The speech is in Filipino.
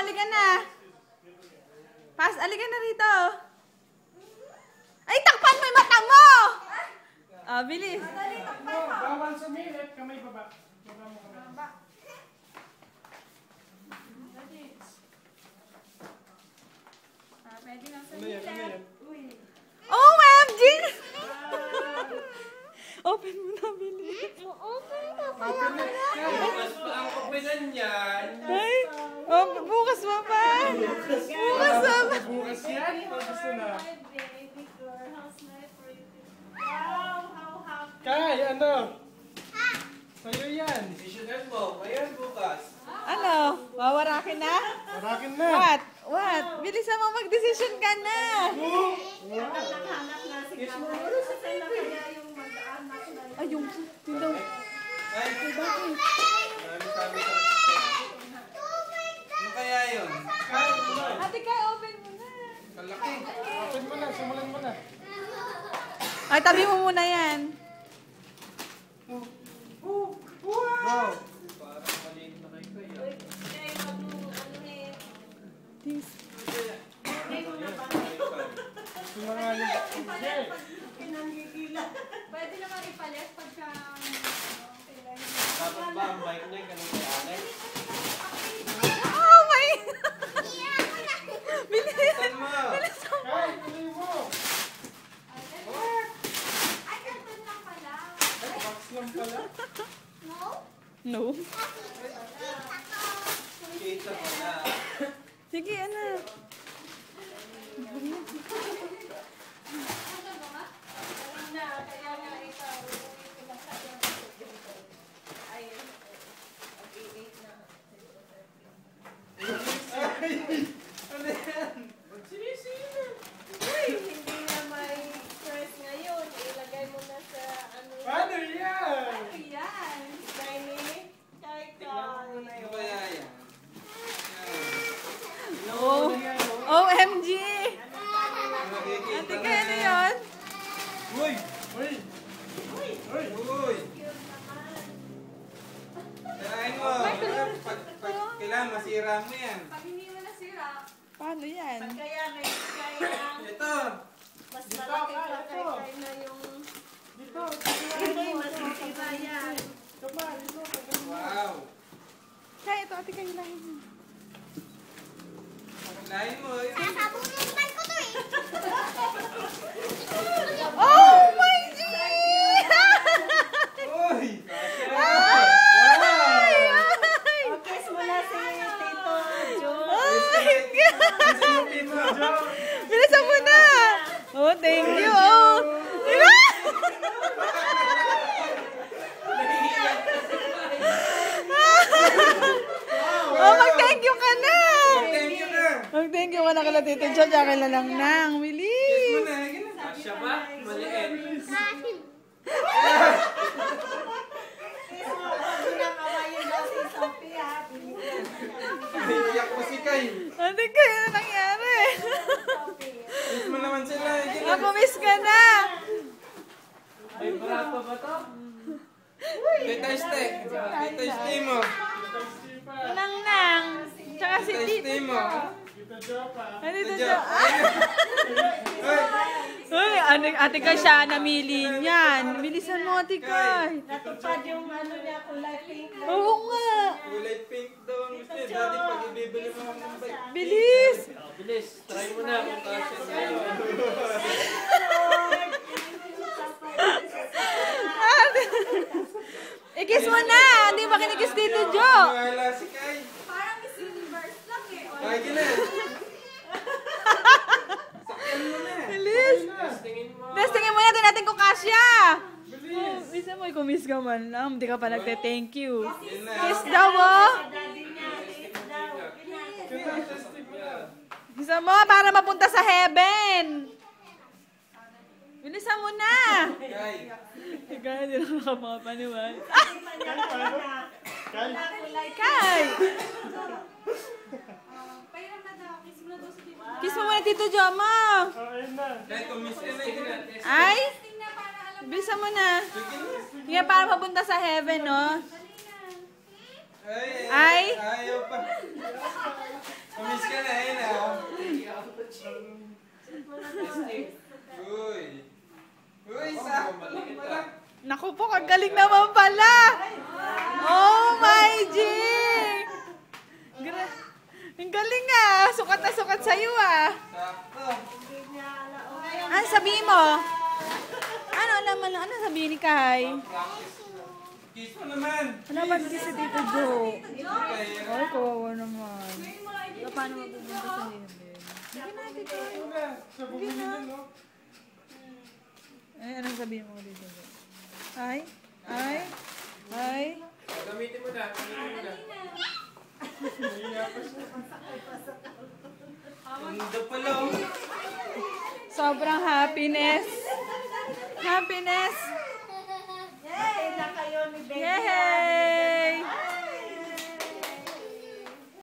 halika na. Halika na rito. Ay, takpan mo yung mata mo! Ah, bilis. Bawal sumilip, kamay baba. Baba mo kamay. Pwede lang sumilip. OMG! Open mo na, bilis. Open ka pa. Bukas pa ang openan niyan. Ay, bukas pa ba? Bukas pa ba? Bukas yan. Gusto na. Baby girl, how's life for you? Wow, how happy. Kay, ano? Sa'yo yan. Decisionan mo. Ngayon bukas. Ano? Wawarakin na? Marakin na. What? Bilisan mo mag-decision ka na. Nakahanap na si Kamay. Kasi na kaya yung mag-anak na yun. Ay, yung tindaw. Ay, Bakit? sabi sa... Ano kaya yun? Kay, ano? Ate Kay, open mo na. Kalaki. Open mo na, simulan mo na. Ay, tabi mo muna yan. Wow. Parang maliit na kayo kayo. Kaya wag mo, ano eh. Please. Hindi mo na ba? Sumangaling. Okay. Pinanggigila. Pwede naman ipalit pagka... Dapat ba ang bike niya ganun kaya? Oh my! Bilis! Saan mo? Kay, tuloy mo. Ay, ganun lang pala. Ay, box lang pala. No. Kita mo na. Sige, ano? Kaya nga ikaw, ayun. Mag-i-8 na. Ano yan? Sinisino. Hindi na may stress ngayon. Ilagay mo na sa ano. Paano yan? Ayan. Tiny. Kay Tignan mo na yung kaya yan. Oh. OMG! Nakikita Ate na. Kay, ano yun? Uy! Uy. Uy. Uy! Kirain mo. Kailangan masira mo yan. Pag hindi mo nasira, Paano yan? kaya kaya Ito! mas malaki pa kay na yung Dito. hindi mas masira yan. Kapa, dito. Wow! Kay, ito, Ate Kay, hilahin mo. Lain mo. Oh my God! Uy! Okay, mula si Tito Joe. Oh my God! Ito! Bilisan mo na! Oh, thank you! Oh! Oh, mag-thank you ka na! Thank you na! Mag-thank you ka na kala Tito Jo, tsaka kala lang nang. Kiss mo Bilis! na. Lagi na. Kasya ba? Maliit. Pinakawayan daw si Sophie, ha? Iyak mo si Kay. Ate Kay, ano nangyari? Kiss mo naman sila. Lagi na. Ako, miss ka na! May brato ba to? Tita Este. Tita Este mo. Nang nang! Tsaka si Tita Tito Este mo. Jo. Dito, Jo pa. Ay, Tito Tito Jo. Uy! Uy, Ate Kay siya namili niyan. Bilisan mo, Ate Kay. Natupad yung ano niya, kulay pink. Oo nga. Kulay pink daw ang gusto niya. Dati pag ibibili mo ng bike. Bilis! Bilis. Try mo na kung kasya sa'yo. Ikis mo na! Hindi ba kinikis Tito Jo? Wala si Kay. Parang Miss Universe lang eh. Lagi na. Sakyan mo na. Bilis! Tingin mo. Testingin mo natin natin kung kasya! Bilis. Bisa mo, kumis ka man lang. Hindi ka pa nagte-thank you. Yun na. Kiss daw, oh! Daddy niya, kiss daw. Kita, testing mo na. Bisa mo, para mapunta sa heaven! Bilisan mo na! Kay. Ikaw, hindi na nakapapaniwan. Kay. Kay! Pairam na daw, kiss mo na daw si Tito. Kiss mo muna Tito Jo, ma! Oh, ayun na. Kay, kumis ka na. Ay! Testing na para alam Bilisan mo na. Sige na. Sige, para mapunta sa heaven, no? Ay. Ay! Ayaw pa. Uy. Uy, sa. Wala. Naku po, kagaling naman pala. Oh my G! Ang galing ah. Sukat na sukat sa'yo ah. Sakto. Ano sabihin mo? Ano sabihin ni Kai? Practice. Kiss mo naman. Ano ba si Tito Joe? Okay. Ay, kawawa naman. Paano mapupunta sa Heaven? Sige na, Tito. Sa bumili din, no? Ay, anong sabihin mo dito? Ay? Ay? Ay? Gamitin mo na. Gamitin mo na. Ganda pala, oh. Sobrang happiness. Happiness. Yay! Na kayo ni Baby. Yay!